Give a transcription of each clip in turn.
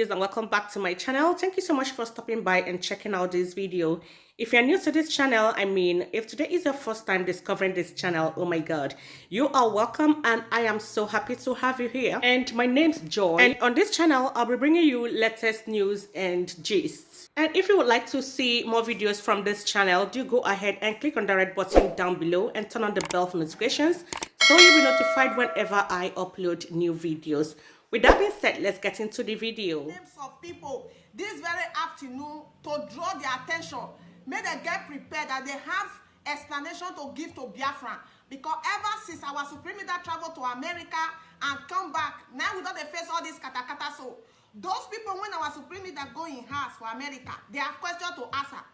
beauties, and welcome back to my channel. Thank you so much for stopping by and checking out this video. If you're new to this channel, if today is your first time discovering this channel, oh my god, you are welcome, and I am so happy to have you here. And my name's Joy, and on this channel I'll be bringing you latest news and gists. And if you would like to see more videos from this channel, do go ahead and click on the red button down below and turn on the bell for notifications so you'll be notified whenever I upload new videos. With that being said, let's get into the video. Names of people this very afternoon to draw their attention. May they get prepared that they have explanation to give to Biafra. Because ever since our Supreme Leader traveled to America and come back, now we don't face all this katakata. So those people, when our Supreme Leader go in house for America, they have questions to answer.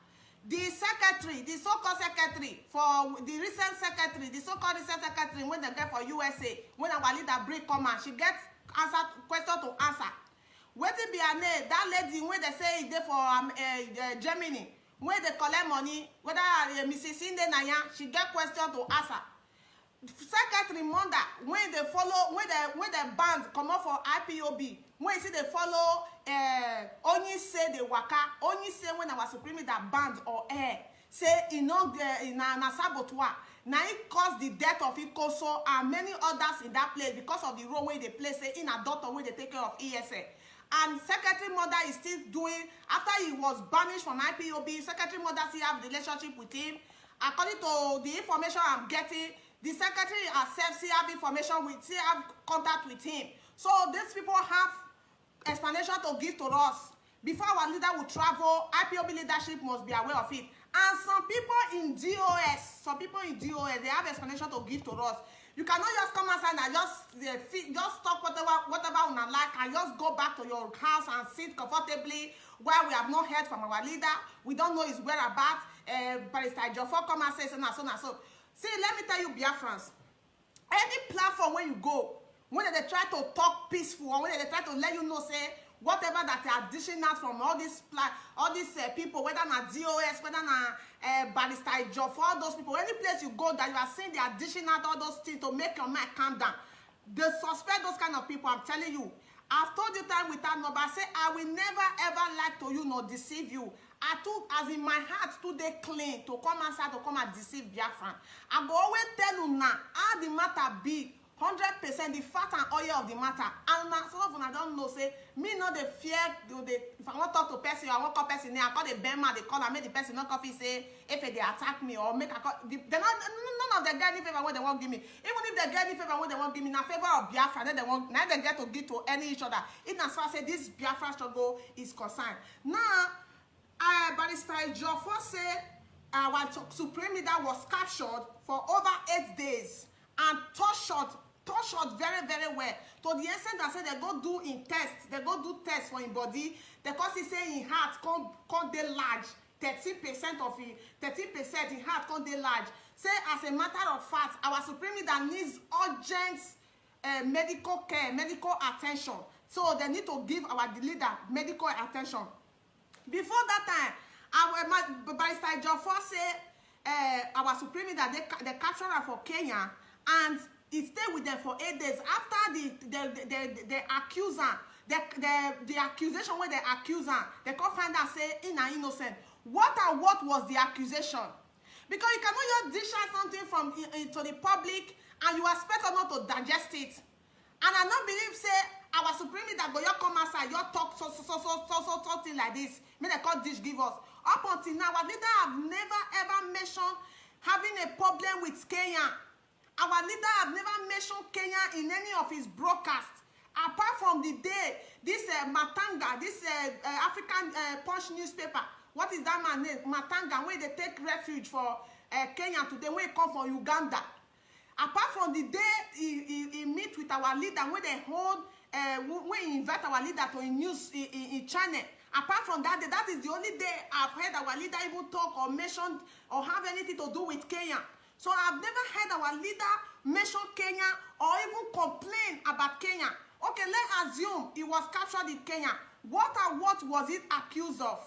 The secretary, the so-called secretary for the recent secretary, the so-called recent secretary, when they get for USA, when our leader break come and she gets answer question to answer. Wetin be her name? That lady when they say they for Germany, when they collect money, whether Mrs. Inde Naya, she get question to answer. Secretary Monda, when they follow, when the band come up for IPOB, when you see they follow, only say they waka, only say when our Supreme Leader band or air, say in na saboteur. Now it caused the death of Ikoso and many others in that place because of the role where they play, say in a daughter where they take care of ESA. And Secretary Mother is still doing, after he was banished from IPOB, Secretary Mother still have a relationship with him. According to the information I'm getting, the Secretary herself still have information with, still have contact with him. So these people have explanation to give to us. Before our leader will travel, IPOB leadership must be aware of it. And some people in DOS, they have explanation to give to us. You cannot just come outside and just talk whatever you like and just go back to your house and sit comfortably while we have not heard from our leader. We don't know his whereabouts. Barrister Jofo come and say so and so and so. See, let me tell you, Biafrans, any platform where you go, when they try to talk peaceful or when they try to let you know, say, whatever that they are dishing out from all these people, whether not DOS, whether not Barrister Job, for all those people, any place you go that you are seeing they are dishing out all those things to make your mind calm down. They suspect those kind of people. I'm telling you. I've told you time without number. I say I will never ever lie to you nor deceive you. I took as in my heart today clean to come outside to come and deceive Biafran. I go always tell you now how the matter be. 100% the fat and oil of the matter. And now some of them don't know, say, me not the fear, if I want to talk to person, I want to call person, I call the Bema, they call and make the person not coffee, say, if they attack me or make a call, none of them get any favor when they won't give me. Even if they get any favor when they won't give me, in favor of Biafra, then they won't, now they get to give to any each other. In as far as say this Biafra struggle is concerned. Now, Barrister Jofo say, our Supreme Leader was captured for over 8 days and tortured very, very well. To the extent that say they go do in tests, they go do tests for his body, because he say in heart can't dey large. 13% of it, 13% in heart can't dey large. Say as a matter of fact, our Supreme Leader needs urgent medical care, medical attention. So they need to give our leader medical attention. Before that time, our Barrister Jofo say our Supreme Leader they captured her for Kenya and he stayed with them for 8 days. After the accuser, the accusation where they accuse her, they can't find out say in are innocent. What was the accusation? Because you cannot just dish out something from to the public and you expect her not to digest it. And I don't believe say our Supreme Leader go you come outside, you talk so something like this. May they call dish give us. Up until now, our leader have never ever mentioned having a problem with Kenya. Our leader have never mentioned Kenya in any of his broadcasts. Apart from the day, this Matanga, this African Punch newspaper, what is that man name? Matanga, where they take refuge for Kenya today, when he come from Uganda. Apart from the day he meet with our leader, when they hold, when he invite our leader to a news in China. Apart from that day, that is the only day I've heard our leader even talk or mention or have anything to do with Kenya. So I've never heard our leader mention Kenya or even complain about Kenya. Okay, let's assume he was captured in Kenya. What was it accused of?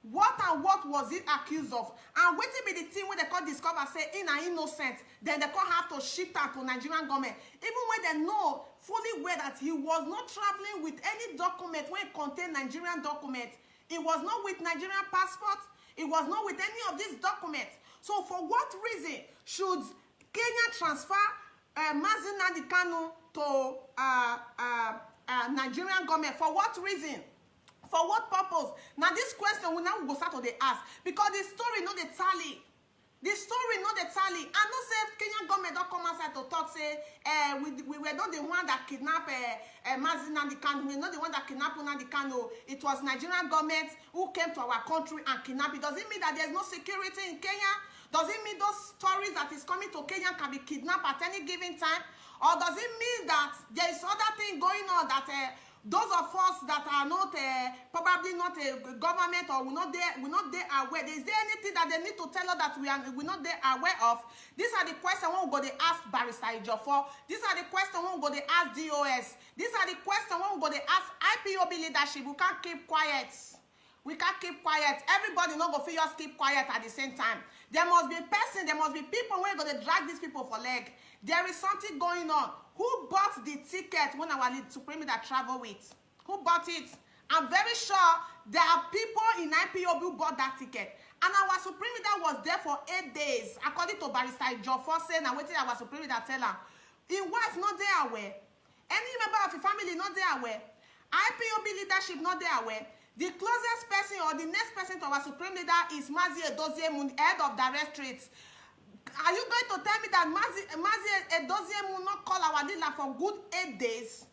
What and what was it accused of? And wetin be the thing when they call discover say in are innocent, then they can't have to ship that to Nigerian government, even when they know fully well that he was not traveling with any document when it contained Nigerian document. It was not with Nigerian passport. It was not with any of these documents. So for what reason should Kenya transfer Nnamdi Kanu to Nigerian government? For what reason? For what purpose? Now this question we now go start to the ask, because the story no dey tally. The story no dey tally. I know say Kenyan government don't come outside to talk say we were not the one that kidnapped Nnamdi Kanu. We were not the one that kidnapped Nnamdi Kanu. It was Nigerian government who came to our country and kidnapped it. Does it mean that there's no security in Kenya? Does it mean those stories that is coming to Kenya can be kidnapped at any given time? Or does it mean that there is other thing going on that those of us that are not probably not a government or we're not there aware? Is there anything that they need to tell us that we're not there aware of? These are the questions when we go to ask Barrister Ejiofor. These are the questions when we go to ask DOS. These are the questions when we go to ask IPOB leadership. We can't keep quiet. We can't keep quiet. Everybody not go feel just keep quiet at the same time. There must be a person, there must be people who are going to drag these people for leg. There is something going on. Who bought the ticket when our Supreme Leader travel with? Who bought it? I'm very sure there are people in IPOB who bought that ticket. And our Supreme Leader was there for 8 days, according to Barrister Ejiofor saying, and waiting our Supreme Leader tell her. His wife not there aware. Any member of the family not there aware. IPOB leadership not there aware. The closest person or the next person to our Supreme Leader is Mazi Edoziemu, head of directorates. Are you going to tell me that Mazi Edoziemu not call our leader for good 8 days?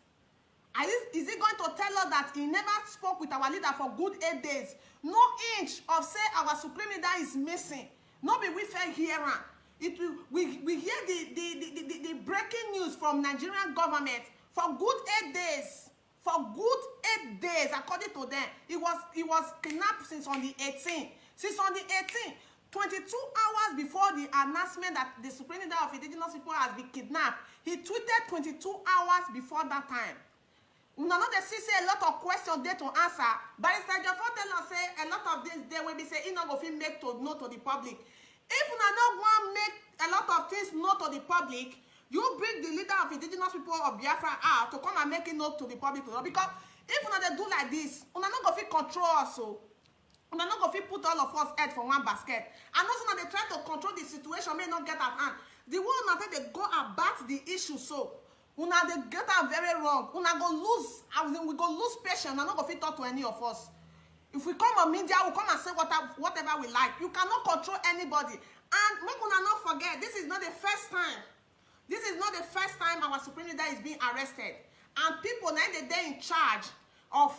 Is he going to tell us that he never spoke with our leader for good 8 days? No inch of say our Supreme Leader is missing. No be we fair hear it. We hear the breaking news from Nigerian government for good 8 days. For good 8 days, according to them, he was kidnapped since on the 18th. Since on the 18th, 22 hours before the announcement that the Supreme Leader of Indigenous people has been kidnapped, he tweeted 22 hours before that time. Una know they see say a lot of questions there to answer. Barrister Ejiofor tell us say a lot of this there will be say he not go fit make to know to the public. If una not want make a lot of things known to the public, you bring the leader of indigenous people of Biafra out to come and make it known to the public, because if una they do like this, una not go fit control us. So una not go fit put all of us head for one basket. And also now they try to control the situation, may not get at hand. The one una think they go about the issue, so una they get am very wrong. Una go lose, we go lose patience. Una not go fit talk to any of us. If we come on media, we come and say whatever we like. You cannot control anybody. And make una not forget, this is not the first time. This is not the first time our Supreme Leader is being arrested. And people now they're in charge of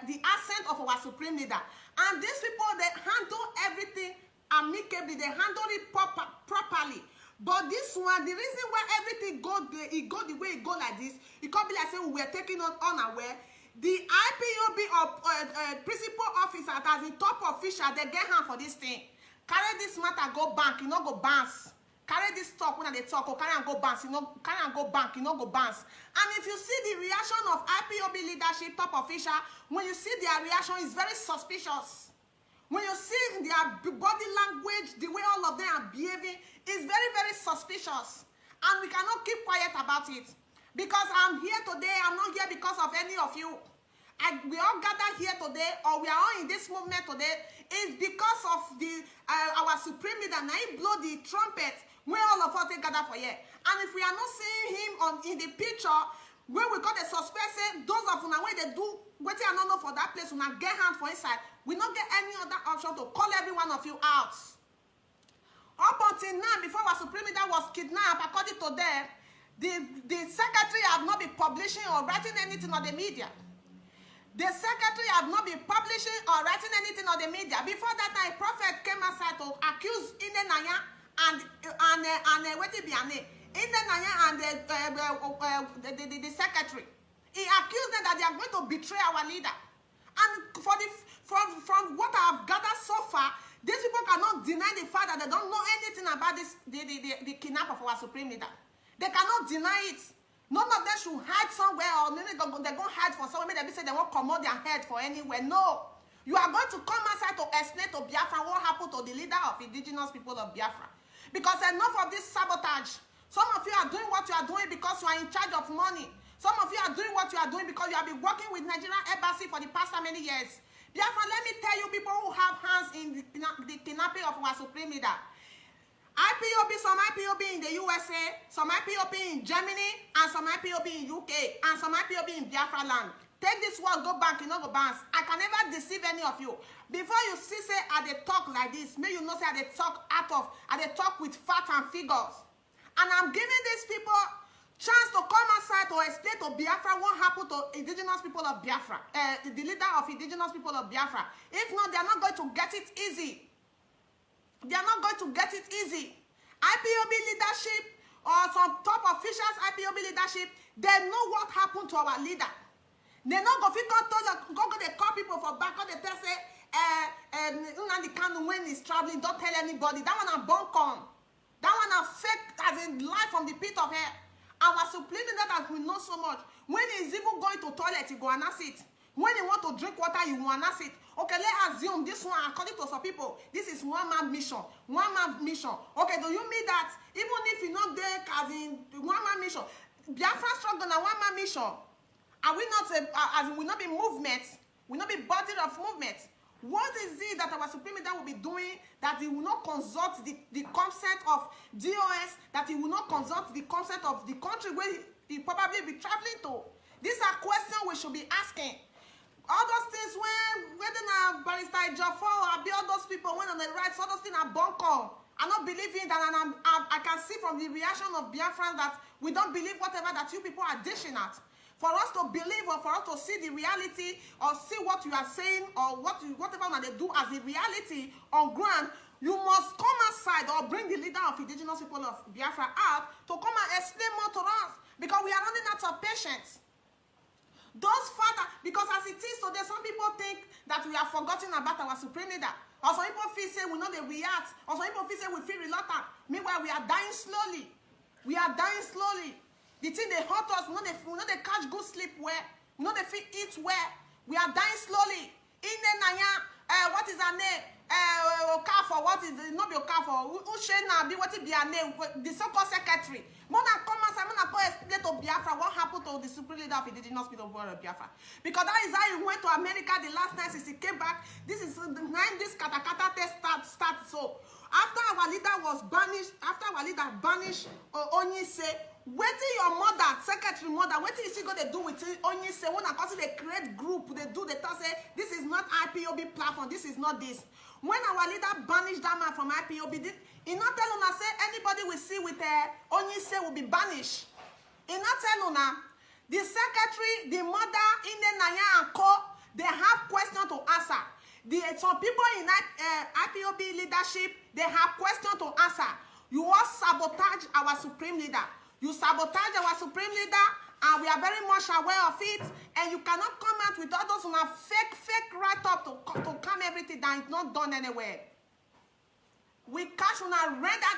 the ascent of our Supreme Leader. And these people, they handle everything amicably. They handle it properly. But this one, the reason why everything it go the way it go like this, it can't be like saying we were taking on unaware. The IPOB principal officer as the top official, they get hand for this thing. Carry this matter, go bank, you know, go bounce. Carry this talk when they talk, or carry and go bounce, you know, carry and go bank, you know, go bounce. And if you see the reaction of IPOB leadership, top official, when you see their reaction, it's very suspicious. When you see their body language, the way all of them are behaving, it's very, very suspicious. And we cannot keep quiet about it. Because I'm here today, I'm not here because of any of you. We all gathered here today, or we are all in this movement today, is because of the our Supreme Leader. Now he blow the trumpet when all of us gather for here. And if we are not seeing him in the picture, when we got the suspect, say those of una when they do what I don't know for that place, una get hand for inside, we not get any other option to call every one of you out. Up until now, before our Supreme Leader was kidnapped, according to them, the secretary have not been publishing or writing anything on the media. The secretary have not been publishing or writing anything on the media. Before that time, Prophet came outside to accuse Nnamdi and what it be Nnamdi and the secretary. He accused them that they are going to betray our leader. And from what I have gathered so far, these people cannot deny the fact that they don't know anything about this the kidnap of our Supreme Leader. They cannot deny it. None of them should hide somewhere, or maybe they're going to hide for somewhere. Maybe they say they won't come out their head for anywhere. No. You are going to come outside to explain to Biafra what happened to the leader of indigenous people of Biafra. Because enough of this sabotage. Some of you are doing what you are doing because you are in charge of money. Some of you are doing what you are doing because you have been working with Nigerian embassy for the past how many years. Biafra, let me tell you, people who have hands in the kidnapping of our supreme leader. IPOB, some IPOB in the USA, some IPOB in Germany, and some IPOB in UK, and some IPOB in Biafra land. Take this word, go back, you know, go bounce. I can never deceive any of you. Before you see, say, I they talk like this, may you know, say, I they talk I they talk with facts and figures. And I'm giving these people chance to come outside to explain to Biafra what happened to indigenous people of Biafra, the leader of indigenous people of Biafra. If not, they are not going to get it easy. They are not going to get it easy. IPOB leadership or some top officials, IPOB leadership, they know what happened to our leader. They know go they call people for back, they tell say, Nnamdi Kanu when he's traveling, don't tell anybody. That one a bunkum. That one a fake as in life from the pit of hell. Our supreme leader that we know so much. When he's even going to toilet, he go and ask it. When he want to drink water, you want to ask it. Okay, let's assume this one, according to some people, this is one-man mission. One-man mission. Okay, do you mean that even if you not there as in one-man mission, Biafra struggle na one-man mission? Are we not, as we not be movement, we not be body of movement? What is it that our supreme leader will be doing that he will not consult the consent of DOS, that he will not consult the consent of the country where he probably be traveling to? These are questions we should be asking. All those things when whether na Barrister Jaffa or all those people went on the right, all those things are bunkum. I don't believe in that, and I can see from the reaction of Biafrans that we don't believe whatever that you people are dishing at. For us to believe or for us to see the reality or see what you are saying or whatever that they do as the reality on ground, you must come outside or bring the leader of indigenous people of Biafra out to come and explain more to us, because we are running out of patience. Those fathers, because as it is today, some people think that we are forgotten about our supreme leader. Or some people feel say we know they react. Or some people feel say we feel reluctant. Meanwhile, we are dying slowly. We are dying slowly. The thing they hurt us, we know they catch good sleep where. We know they feel eat where. We are dying slowly. In the Naya, what is her name? Okafor, what is it? Not be Okafor. Ushena, be what it be her name? The so-called secretary. Mona come and say, Mona go explain to Biafra what happened to the supreme leader of indigenous people of Biafra. Because that is how he went to America the last night since he came back. This is when this katakata test starts. So after our leader was banished, Onyise, wetin your mother, secretary mother, wetin is she going to do with Onyise? When I consider they create group, they tell say this is not IPOB platform, this is not this. When our leader banished that man from IPOB, he not tell una say anybody we see with Onyise will be banished. He not tell una the secretary, the mother, in the Naya and Co, they have questions to answer. Some people in IPOB leadership, they have questions to answer. You all sabotage our supreme leader. You sabotage our supreme leader, and we are very much aware of it. And you cannot come out with all those on a fake write-up to calm everything down. It's not done anywhere. We catch on a render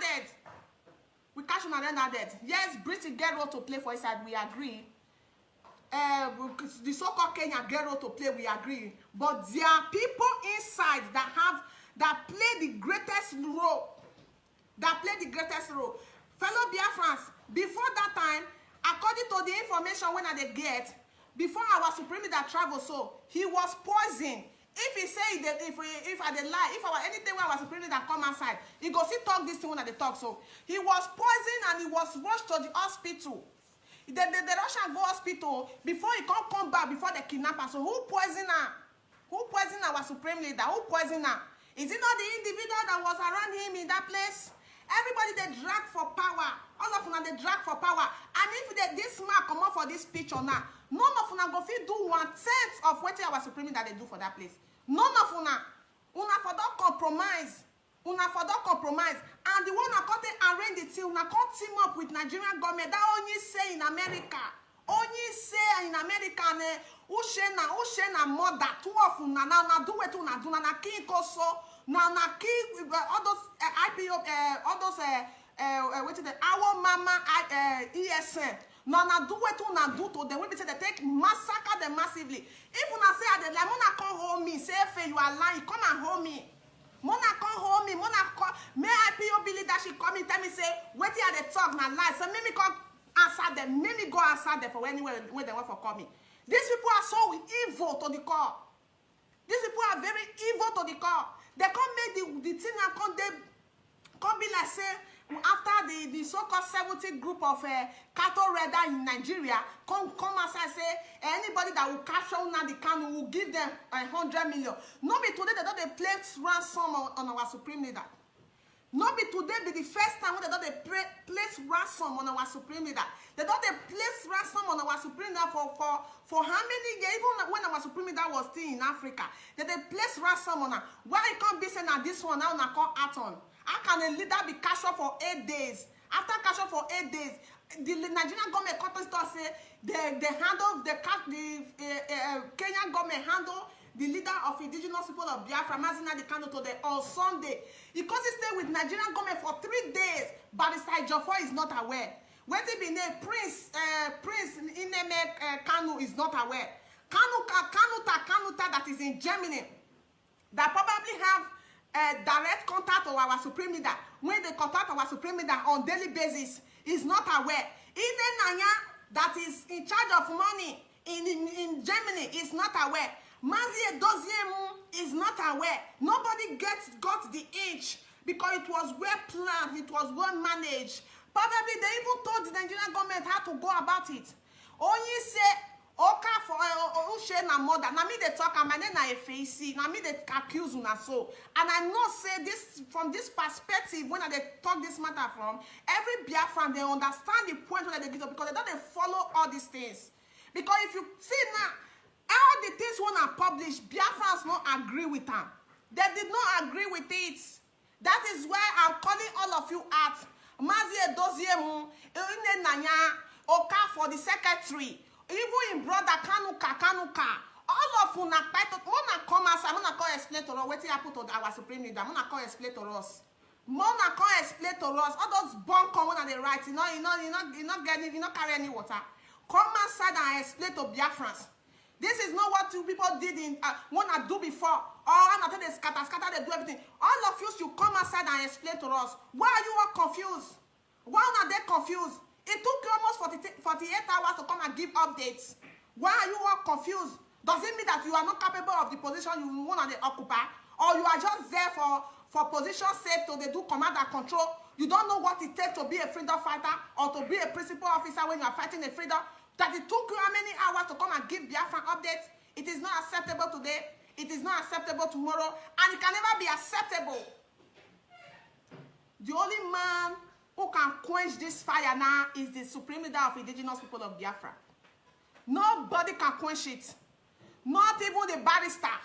dead. Yes, British get role to play for his side, we agree. The so-called Kenya get role to play, we agree. But there are people inside that play the greatest role. Fellow Biafrans, before that time, according to the information when they get, before our supreme leader traveled, so he was poisoned. If he say that if I dey lie, if our anything when our supreme leader come outside, he go see talk this thing when they talk. So he was poisoned and he was rushed to the hospital. The Russian go hospital before he come back before the kidnapper. So who poisoned her? Who poisoned our supreme leader? Who poisoned her? Is it not the individual that was around him in that place? Everybody they drag for power. All of them they drag for power. And if this man come up for this picture now, none of them go fit do 1/10 of what our supreme leader they do for that place. None of them. Una for don't compromise. And the one that can't arrange the thing, una can't team up with Nigerian government. That only say in America. Only say in America, Ushena mother, two of una now do it una do na king also now na king all those IPO all those what is the our mama ESN No, na do what una do to them. When they say they take massacre them massively. If una say at the like, Mona come hold me, say if you are lying, come and hold me. Mona come hold me, Mona come. May IPOB leadership come in tell me say, what you are the talk na lie. So make me come answer them. Make me go answer them for anywhere when they want for coming. These people are so evil to the core. These people are very evil to the core. They come make the thing and come be like say. After the so-called 70 group of cattle raider in Nigeria come outside say anybody that will capture Nnamdi Kanu will give them 100 million. No be today they don't place ransom on our supreme leader. No be today be the first time when they don't place ransom on our supreme leader. They don't place ransom on our supreme leader for how many years? Even when our supreme leader was still in Africa, they place ransom on her. Why it can't be saying that this one now na call act on? How can a leader be captured for 8 days? After captured for 8 days, the Nigerian government company say they handle the Kenyan government handle the leader of indigenous people of Biafra, Nnamdi Kanu, today on Sunday. Because he stayed with Nigerian government for 3 days, but the side Jaffa is not aware. When they be named Prince Nnamdi Kanu is not aware. Kanuta that is in Germany, that probably have direct contact with our supreme leader. When they contact our supreme leader on daily basis, is not aware. Nanya that is in charge of money in Germany is not aware. Mazie Doziemu is not aware. Nobody got the inch because it was well planned, it was well managed. Probably they even told the Nigerian government how to go about it. Only say Oka for Ushe na mother. Na me they talk and my name na FAC. Na me they accuse una so. And I know say this from this perspective when they talk this matter from every Biafran they understand the point where they get up because they don't follow all these things. Because if you see now all the things when are published, Biafrans not agree with them. They did not agree with it. That is why I'm calling all of you out. Mazie Doziemu, Ine Nanya, Oka for the secretary. Even in brother Kanuka, all of you na come as I'm gonna call explain to us what happened to our supreme leader. I'm gonna call explain to us. Mona call explain to us. All those bunk when they write, you not getting, you not carry any water. Come outside and explain to Biafrans. This is not what you people did in wanna do before. Or after they scatter, they do everything. All of you should come outside and explain to us. Why are you all confused? Why are they confused? It took you almost 48 hours to come and give updates. Why are you all confused? Does it mean that you are not capable of the position you want to occupy? Or you are just there for position sake to they do command and control? You don't know what it takes to be a freedom fighter or to be a principal officer when you are fighting a freedom? That it took you how many hours to come and give Biafran updates? It is not acceptable today. It is not acceptable tomorrow. And it can never be acceptable. The only man who can quench this fire now is the supreme leader of indigenous people of Biafra. Nobody can quench it. Not even the barrister.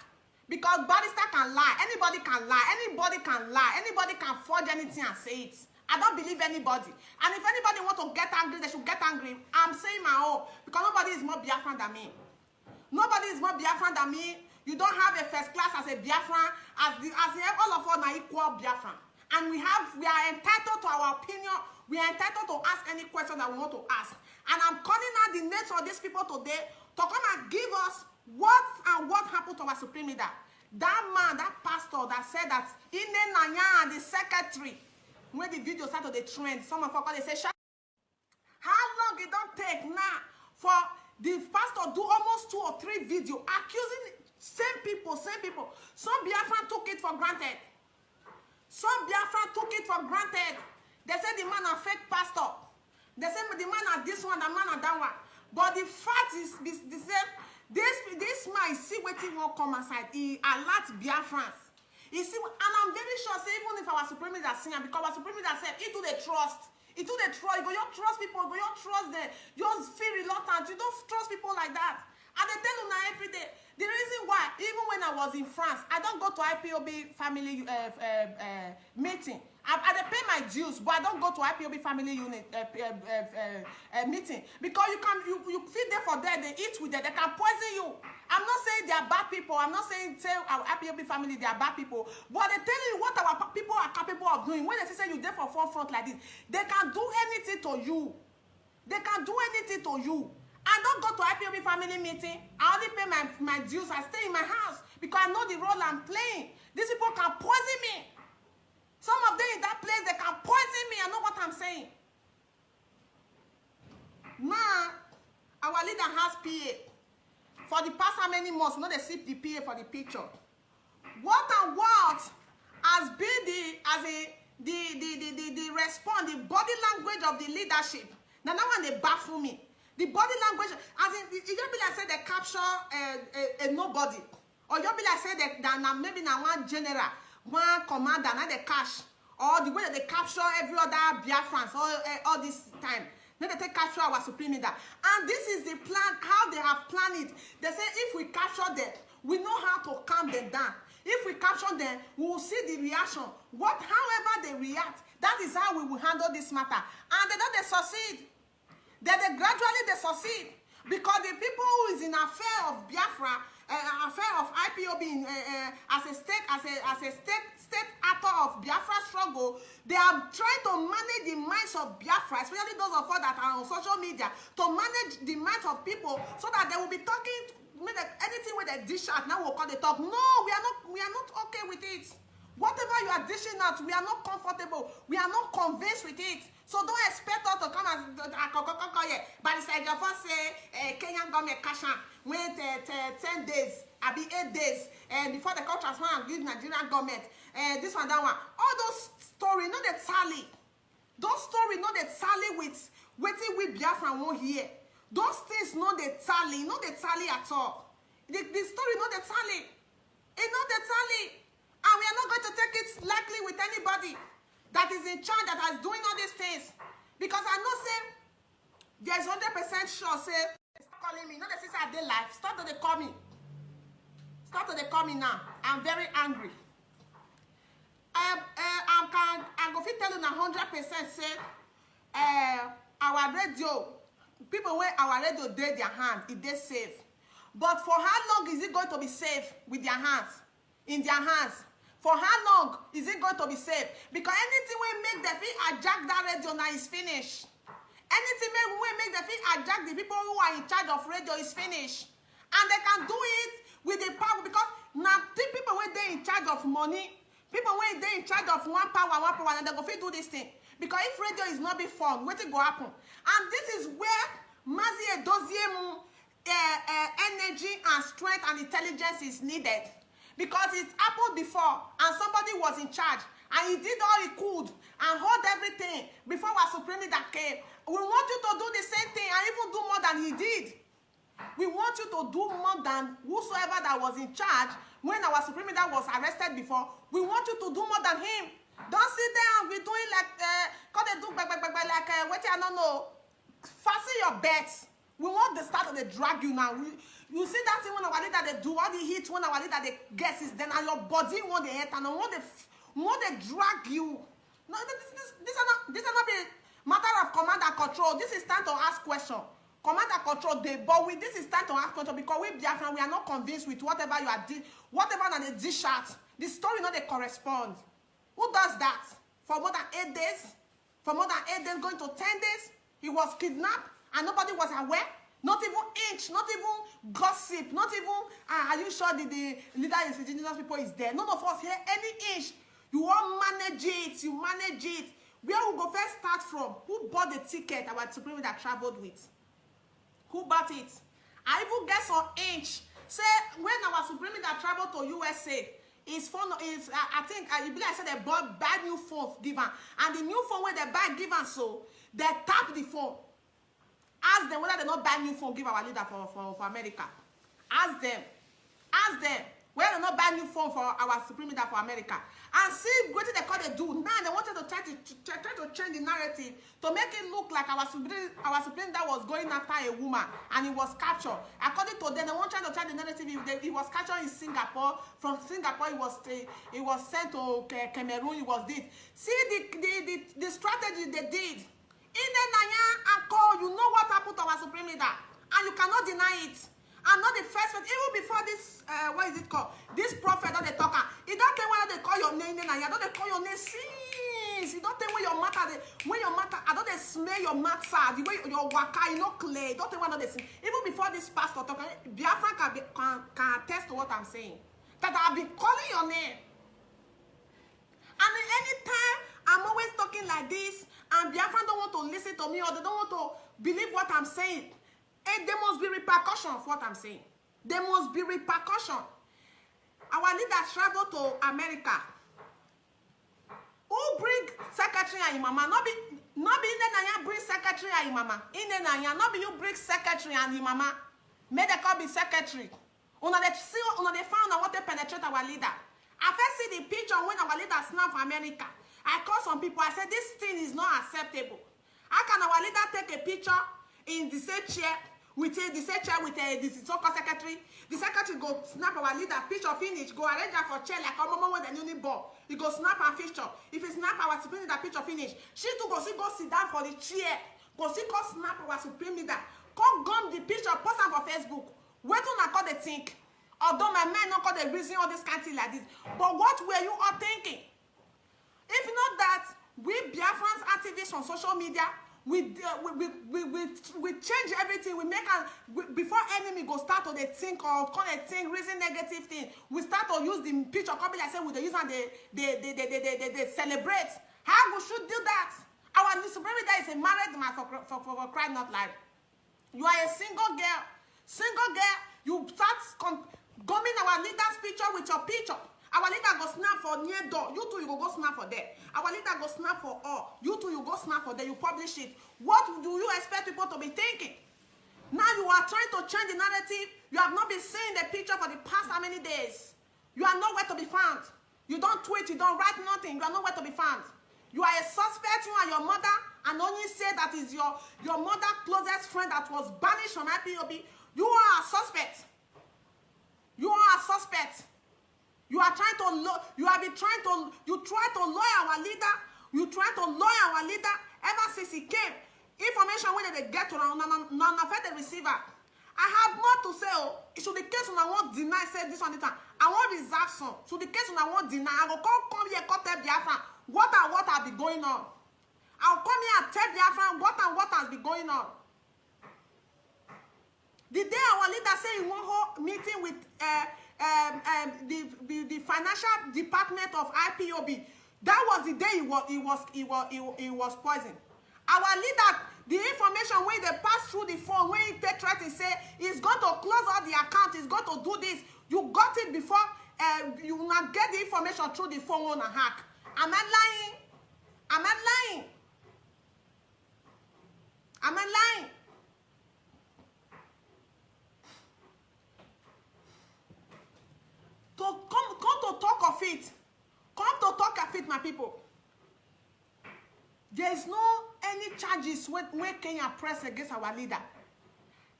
Because barrister can lie. Anybody can lie. Anybody can lie. Anybody can forge anything and say it. I don't believe anybody. And if anybody wants to get angry, they should get angry. I'm saying my own. Because nobody is more Biafran than me. Nobody is more Biafran than me. You don't have a first class as a Biafran. As all of us are equal Biafran. And we are entitled to our opinion. We are entitled to ask any question that we want to ask. And I'm calling out the names of these people today to come and give us what happened to our supreme leader. That man, that pastor that said that Ine Nanya and the secretary, when the video started the trend, some of us they say, how long it don't take now for the pastor do almost 2 or 3 videos accusing same people. Some Biafran took it for granted. Some Biafran took it for granted. They said the man a fake pastor. They said the man a this one, the man a that one. But the fact is, this man see what he won't come aside. He alert Biafrans. You see, and I'm very sure, say, even if our supreme leader sing, because our supreme leader said, it do they trust. It do they trust. You go, you trust people. You go, you trust them. You just feel reluctant. You don't trust people like that. And they tell you now every day. The reason why, even when I was in France, I don't go to IPOB family meeting. I pay my dues, but I don't go to IPOB family unit meeting because you feed them for them, they eat with them, they can poison you. I'm not saying they are bad people. I'm not saying tell our IPOB family they are bad people, but they tell you what our people are capable of doing. When they say you there for forefront like this, they can do anything to you. They can do anything to you. I don't go to IPOB family meeting. I only pay my dues. I stay in my house because I know the role I'm playing. These people can poison me. Some of them in that place, they can poison me. I know what I'm saying. Now, our leader has PA. For the past how many months, they see the PA for the picture. What and what has been the response, the body language of the leadership? Now that one they baffle me. The body language, as in, it just be like say they capture a nobody, or you be like say that maybe now one general, one commander, now they cash, or the way that they capture every other Biafrans all this time. Then they take capture our supreme leader, and this is the plan, how they have planned it. They say if we capture them, we know how to calm them down. If we capture them, we will see the reaction. However they react, that is how we will handle this matter. And they succeed. They gradually succeed, because the people who is in affair of Biafra, affair of IPOB as a state actor of Biafra struggle, they are trying to manage the minds of Biafra, especially those of us that are on social media, to manage the minds of people so that they will be talking anything with a dish out. Now we'll call the talk. No, we are not okay with it. Whatever you are dishing out, we are not comfortable. We are not convinced with it. So don't expect us to come and but it's like your first say Kenyan government cash out went 10 days, I be 8 days, and before the country transfer and give Nigerian government this one, that one. All those stories, not the tally. Those stories, not the tally with waiting with Biafra won't hear. Those things, not the tally at all. The story, not the tally. It's not the tally. And we are not going to take it lightly with anybody that is in charge, that is doing all these things. Because I know, say, there's 100% sure, say, stop calling me. Not the sister they life. Start to they call me. Start to they call me now. I'm very angry. I'm going to tell you 100% say, our radio, people where our radio did their hand, it they safe. But for how long is it going to be safe with their hands? In their hands? For how long is it going to be safe? Because anything we make the feel hijack that radio now is finished. Anything we make the feel hijack the people who are in charge of radio is finished. And they can do it with the power, because now the people when they in charge of money, people when they in charge of one power, and they go fit do this thing. Because if radio is not be fun, what will go happen? And this is where Mazi Edoziemu energy and strength and intelligence is needed. Because it happened before, and somebody was in charge, and he did all he could and hold everything before our supreme leader came. We want you to do the same thing and even do more than he did. We want you to do more than whosoever that was in charge when our supreme leader was arrested before. We want you to do more than him. Don't sit there and be doing like what I don't know. Fasten your bets. We want the start of the drag you now. You see that thing when our leader they do all the hits, when our leader they guesses, then and your body want the hit and want they drag you. No, this are not be matter of command and control. This is time to ask question. Command and control they, but with this is time to ask question, because we Biafran, we are not convinced with whatever you are did, whatever that they dish out. The story not they correspond. Who does that? For more than 8 days? For more than 8 days, going to 10 days, he was kidnapped and nobody was aware. Not even inch, not even gossip, not even, are you sure the leader is indigenous people is there? None of us here, any inch. You won't manage it, you manage it. Where we go first start from? Who bought the ticket our supreme that traveled with? Who bought it? I even guess on inch. Say, when our supreme that traveled to USA, his phone is, I think, you believe I said they buy new phone, given. And the new phone when they buy given, so they tap the phone. Ask them whether they not buy new phone, give our leader for America. Ask them. Ask them whether they not buy new phone for our supreme leader for America. And see what they call they do. Now they wanted to try to change the narrative to make it look like our supreme leader was going after a woman and he was captured. According to them, they want to change the narrative. He was captured in Singapore. From Singapore, he was sent to Cameroon. He was did. See the strategy they did. In the Naya and call, you know what happened to our supreme leader, and you cannot deny it. I'm not the first one. Even before this, what is it called? This prophet that they talk. It don't care whether they call your name, Naya. Don't they call your name since things. You don't think when your matter, I don't smell your matter, the way your waka, you know, clear. You don't think when they see. Even before this pastor talking, Biafra can attest to what I'm saying. That I've been calling your name. And anytime I'm always talking like this, and Biafra don't want to listen to me, or they don't want to believe what I'm saying, and there must be repercussion of what I'm saying. There must be repercussion. Our leader traveled to America. Who bring secretary and mama? Not be Inenanya bring secretary and mama. Inenanya, not be you bring secretary and mama. May they call be secretary. Una they found out what they penetrate our leader. I first see the picture when our leader snap for America. I call some people, I said this thing is not acceptable. How can our leader take a picture in the same chair with the so-called secretary? The secretary go snap our leader, picture finish, go arrange her for chair like a mama with a newly ball. He go snap her picture. If he snap our supreme leader picture finish, she too go sit down for the chair. Go snap our supreme leader. Come gum the picture, post am for Facebook. Wait till I call the think. Although my men not call the reason all this kind of thing like this. But what were you all thinking? If not that, we Biafrans activists on social media, we change everything. We make before enemy go start to think or call a thing, reason negative thing. We start to use the picture copy like say we use and they celebrate. How we should do that? Our supreme leader is a married man for crying not life. You are a single girl. You start gumming our leader's picture with your picture. Our leader go snap for near door. You too, you go snap for there. Our leader go snap for all. You too, you go snap for there. You publish it. What do you expect people to be thinking? Now you are trying to change the narrative. You have not been seeing the picture for the past how many days? You are nowhere to be found. You don't tweet, you don't write nothing. You are nowhere to be found. You are a suspect, you and your mother, and only say that is your mother closest friend that was banished from IPOB. You are a suspect. You are a suspect. You are trying to you try to lawyer our leader. You try to lawyer our leader ever since he came. Information when they get to none of the receiver. I have more to say. Oh, it should the case when I won't deny say this one the time. I won't reserve some. So the case when I won't deny, I will come here, come tell Biafra what have been going on. I'll come here and tell Biafra what has been going on. The day our leader say he won't hold meeting with the financial department of IPOB, that was the day he was poisoned. Our leader, the information when they pass through the phone, when he tried to say he's going to close all the accounts, he's going to do this, you got it before you will not get the information through the phone on a hack. Am I lying? Am I lying? Am I lying? Come to talk of it. Come to talk of it, my people. There is no any charges when Kenya press against our leader.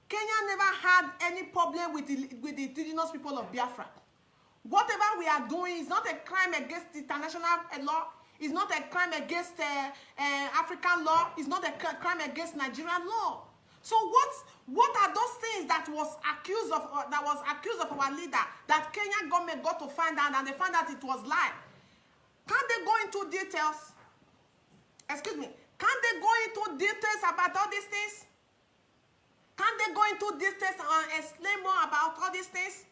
Kenya never had any problem with the indigenous people of Biafra. Whatever we are doing is not a crime against international law. It's not a crime against African law. It's not a crime against Nigerian law. So what are those things that was accused of our leader that Kenyan government got to find out and they found out it was lie? Can't they go into details? Excuse me. Can't they go into details about all these things? Can't they go into details and explain more about all these things?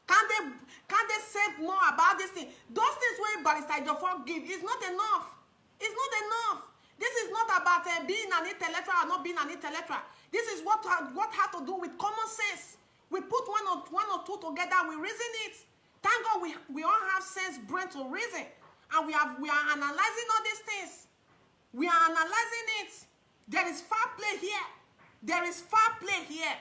Can't they say more about these things? Those things where Barrister Jofor give is not enough. It's not enough. This is not about being an intellectual or not being an intellectual. This is what had to do with common sense. We put one or two together, we reason it. Thank God we all have sense, brain to reason. And we are analyzing all these things. We are analyzing it. There is fair play here. There is fair play here.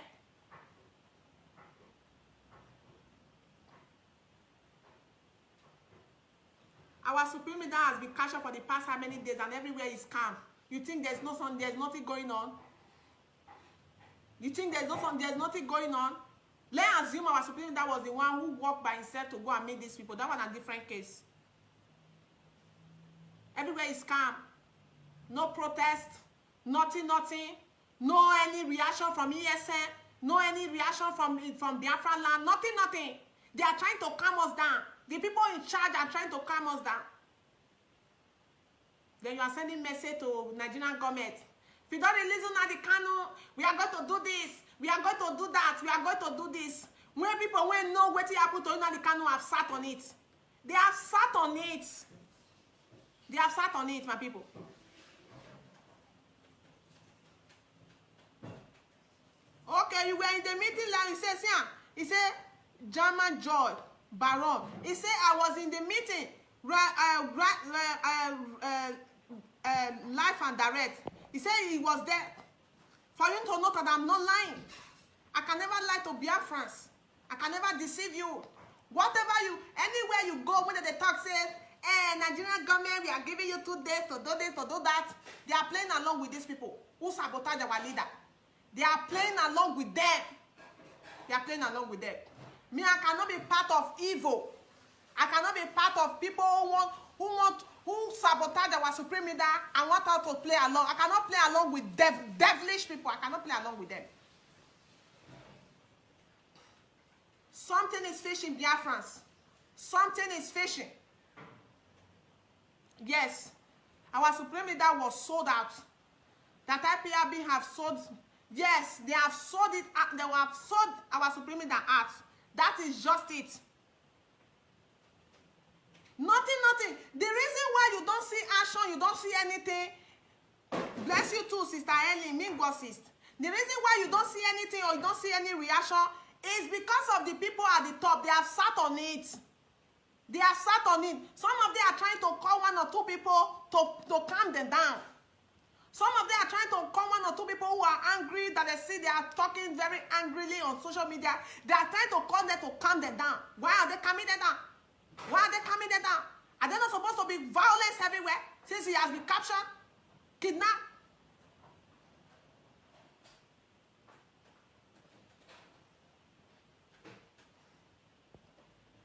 Our supreme leader has been captured for the past how many days and everywhere is calm. You think there's nothing going on? You think there's nothing going on? Let's assume our supreme leader was the one who walked by himself to go and meet these people. That was a different case. Everywhere is calm. No protest, nothing. No any reaction from ESN, no any reaction from Biafra land, nothing. They are trying to calm us down. The people in charge are trying to calm us down. Then you are sending message to Nigerian government. If you don't release Nnamdi Kanu, we are going to do this. We are going to do that. We are going to do this. When people will know what happened to Nnamdi Kanu have sat on it. They have sat on it. They have sat on it, my people. Okay, you were in the meeting like he says, yeah. He said, German Joy, Baron. He said, I was in the meeting, live and direct. He said he was there. For you to know that I'm not lying. I can never lie to Biafrans. I can never deceive you. Whatever you, anywhere you go, when they talk, say, Nigerian government, we are giving you 2 days to do this, to do that. They are playing along with these people who sabotage our leader. They are playing along with them. They are playing along with them. Me, I cannot be part of evil. I cannot be part of people who sabotage our supreme leader and want us to play along. I cannot play along with devilish people. I cannot play along with them. Something is fishing, Biafrans. Something is fishing. Yes, our supreme leader was sold out. That IPOB have sold. Yes, they have sold it. They have sold our supreme leader out. That is just it. Nothing. The reason why you don't see action, you don't see anything. Bless you too, Sister Ellie, Mingo sis. The reason why you don't see anything or you don't see any reaction is because of the people at the top. They have sat on it. They have sat on it. Some of them are trying to call 1 or 2 people to calm them down. Some of them are trying to call 1 or 2 people who are angry that they see they are talking very angrily on social media. They are trying to call them to calm them down. Why are they calming them down? Why are they calming them down? Are they not supposed to be violence everywhere since he has been captured, kidnapped?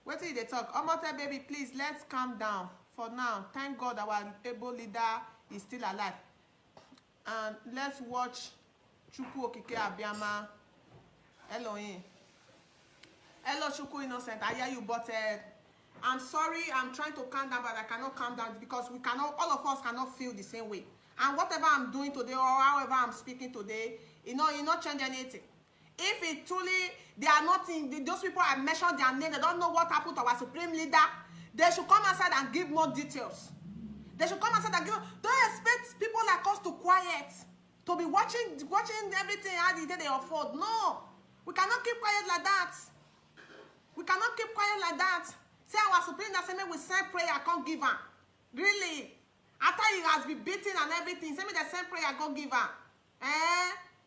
What did they talk? Omote baby, please, let's calm down. For now, thank God our able leader is still alive. And let's watch Chukwu Okike Abiyama. Elohim. Hello, Chukwu Innocent. I hear you, but I'm sorry. I'm trying to calm down, but I cannot calm down because we cannot. All of us cannot feel the same way. And whatever I'm doing today, or however I'm speaking today, it not change anything. If it truly they are not in those people I mentioned their name, they don't know what happened to our supreme leader. They should come outside and give more details. They should come outside and give. Don't expect people like us to quiet, to be watching everything how they afford. No, we cannot keep quiet like that. We cannot keep quiet like that. Say our supreme leader say me we send prayer, I can't give her. Really? After he has been beaten and everything, say me the same prayer, I can't give her.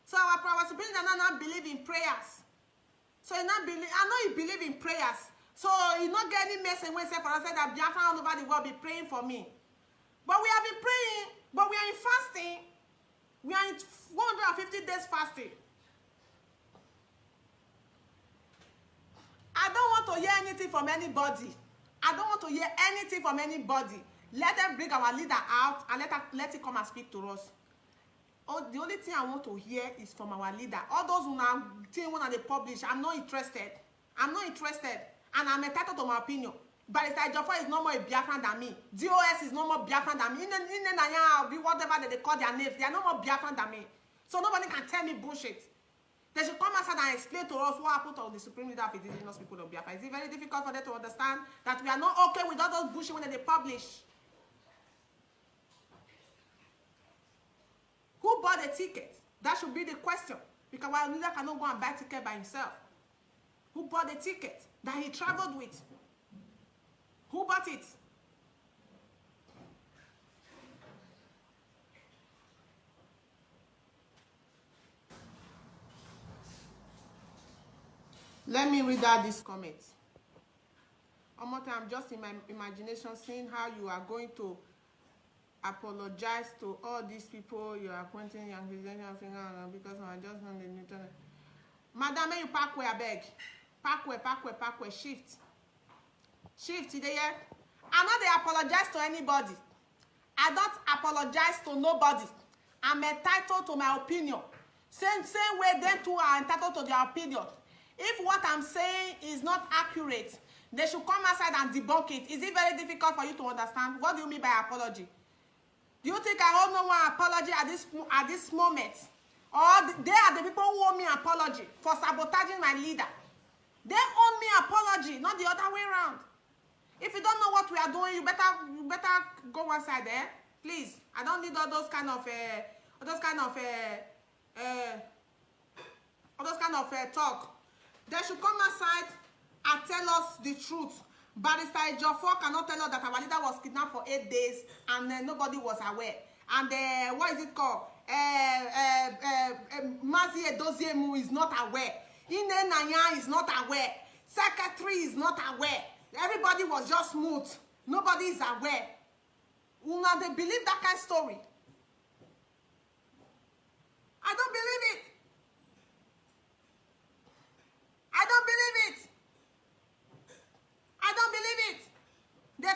So our supreme leader not believe in prayers. So he not believe. I know he believe in prayers. So he not get any message when say for us that Biafra all over the world be praying for me. But we have been praying, but we are in fasting. We are in 150 days fasting. I don't want to hear anything from anybody. I don't want to hear anything from anybody. Let them bring our leader out and let it come and speak to us. Oh, the only thing I want to hear is from our leader. All those who are saying when they publish, I'm not interested. I'm not interested. And I'm entitled to my opinion. Barrister Jaffa is no more a Biafran than me. DOS is no more Biafran than me. Whatever they call their names, they are no more Biafran than me. So nobody can tell me bullshit. They should come outside and explain to us what happened to the supreme leader of indigenous people of Biafra. Is it very difficult for them to understand that we are not okay with all those bullshit when they publish? Who bought the ticket? That should be the question. Because our leader cannot go and buy a ticket by himself. Who bought the ticket that he traveled with? Who bought it? Let me read out this comment. Omote, I'm just in my imagination seeing how you are going to apologize to all these people you are pointing your finger because I just on the internet. Madam, may you park where I beg. Park where, shift. Shift, you there? I'm not they apologize to anybody. I don't apologize to nobody. I'm entitled to my opinion. Same way them too are entitled to their opinion. If what I'm saying is not accurate, they should come outside and debunk it. Is it very difficult for you to understand? What do you mean by apology? Do you think I owe no one apology at this moment? Or they are the people who owe me apology for sabotaging my leader? They owe me apology, not the other way around. If you don't know what we are doing, you better go one side there, please. I don't need all those kind of talk. They should come outside and tell us the truth. Barrister Ejiofor cannot tell us that our leader was kidnapped for 8 days and nobody was aware. And what is it called? Mazi Edoziemu is not aware. Ine Nanya is not aware. Secretary is not aware. Everybody was just smooth. Nobody is aware. Una, they believe that kind of story. I don't believe it. I don't believe it. I don't believe it. They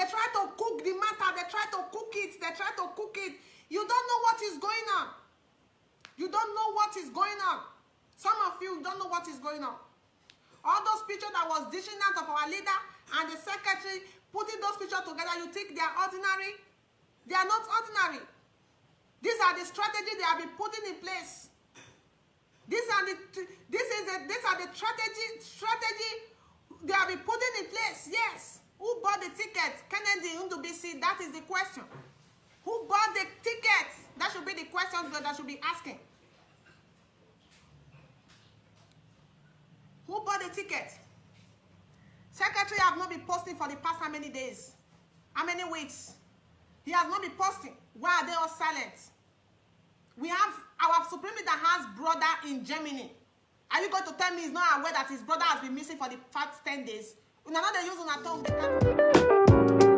try to cook the matter. They try to cook it. You don't know what is going on. You don't know what is going on. Some of you don't know what is going on. All those pictures that was dishing out of our leader and the secretary, putting those pictures together, you think they are ordinary? They are not ordinary. These are the strategies they have been putting in place. These are the strategy they have been putting in place. Yes. Who bought the ticket? Kennedy Ndubisi, that is the question. Who bought the ticket? That should be the question that should be asking. Who bought the ticket? Secretary have not been posting for the past how many days? How many weeks? He has not been posting. Why are they all silent? We have our Supreme Leader has brother in Germany. Are you going to tell me he's not aware that his brother has been missing for the past 10 days? Una not they use una tongue.